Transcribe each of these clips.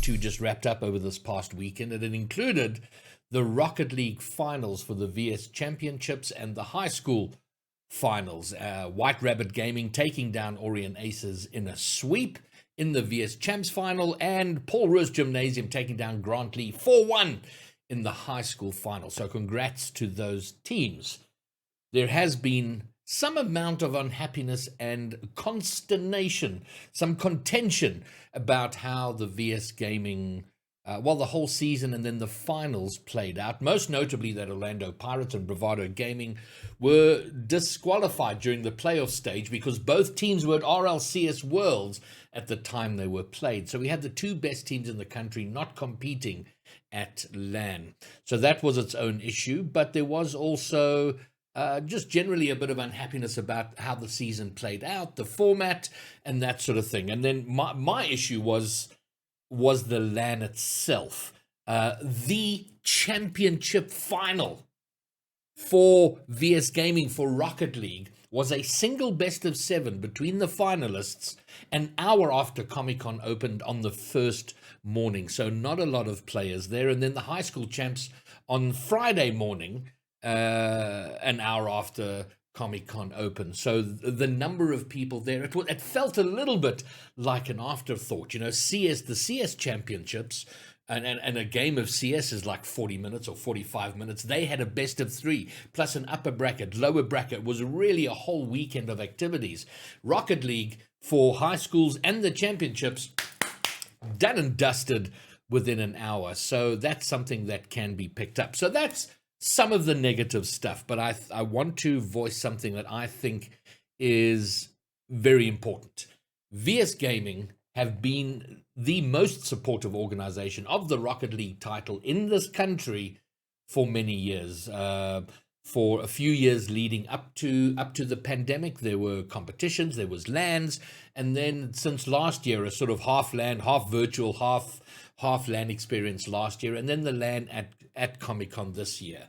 2 just wrapped up over this past weekend, and it included the Rocket League finals for the VS Championships and the high school finals. White Rabbit Gaming taking down Orient Aces in a sweep in the VS Champs final, and Paul Roos Gymnasium taking down Grantley 4-1 in the high school final. So congrats to those teams. There has been some amount of unhappiness and consternation, some contention about how the VS Gaming, the whole season and then the finals played out. Most notably that Orlando Pirates and Bravado Gaming were disqualified during the playoff stage because both teams were at RLCS Worlds at the time they were played. So we had the 2 best teams in the country not competing at LAN. So that was its own issue, but there was also just generally a bit of unhappiness about how the season played out, the format, and that sort of thing. And then my issue was the LAN itself. The championship final for VS Gaming for Rocket League was a single best of 7 between the finalists an hour after Comic-Con opened on the first morning. So not a lot of players there. And then the high school champs on Friday morning, an hour after Comic-Con opened. So the number of people there, it felt a little bit like an afterthought. You know, the CS championships, and a game of CS is like 40 minutes or 45 minutes. They had a best of 3, plus an upper bracket, lower bracket. It was really a whole weekend of activities. Rocket League for high schools and the championships, done and dusted within an hour. So that's something that can be picked up. So that's some of the negative stuff, but I want to voice something that I think is very important. VS Gaming have been the most supportive organization of the Rocket League title in this country for many years. For a few years leading up to the pandemic, there were competitions, there was LANs, and then since last year, a sort of half LAN, half virtual, half LAN experience last year, and then the LAN at Comic-Con this year.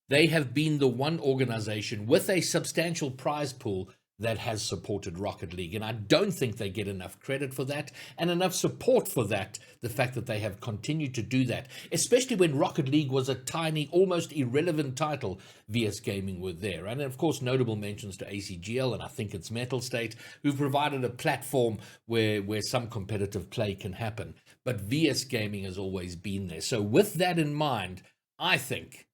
They have been the one organization with a substantial prize pool that has supported Rocket League, and I don't think they get enough credit for that and enough support for that, the fact that they have continued to do that, especially when Rocket League was a tiny, almost irrelevant title. VS Gaming were there, and of course notable mentions to ACGL, and I think it's Metal State, who've provided a platform where some competitive play can happen, but VS Gaming has always been there. So with that in mind, I think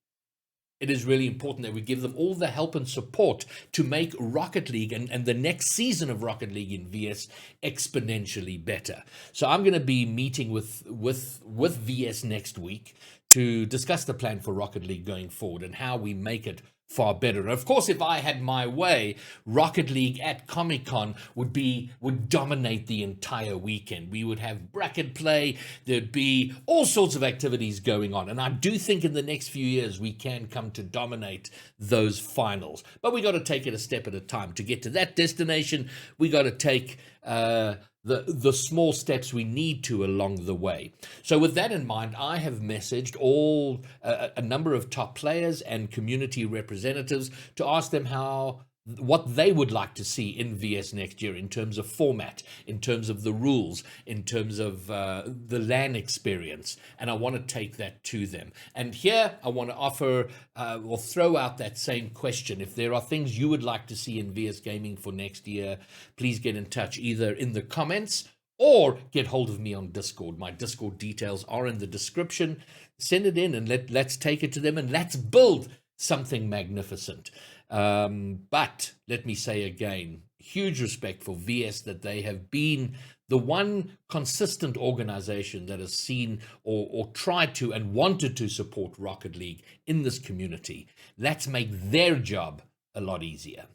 it is really important that we give them all the help and support to make Rocket League and the next season of Rocket League in VS exponentially better. So I'm going to be meeting with VS next week to discuss the plan for Rocket League going forward and how we make it far better. And of course, if I had my way, Rocket League at Comic-Con would dominate the entire weekend. We would have bracket play, there'd be all sorts of activities going on. And I do think in the next few years we can come to dominate those finals. But we got to take it a step at a time. To get to that destination, we got to take the small steps we need to along the way. So with that in mind, I have messaged a number of top players and community representatives to ask them what they would like to see in VS next year in terms of format, in terms of the rules, in terms of the LAN experience. And I want to take that to them. And here I want to offer or throw out that same question. If there are things you would like to see in VS Gaming for next year, please get in touch either in the comments or get hold of me on Discord. My Discord details are in the description. Send it in and let's take it to them and let's build something magnificent. But let me say again, huge respect for VS, that they have been the one consistent organization that has seen or tried to and wanted to support Rocket League in this community. Let's make their job a lot easier.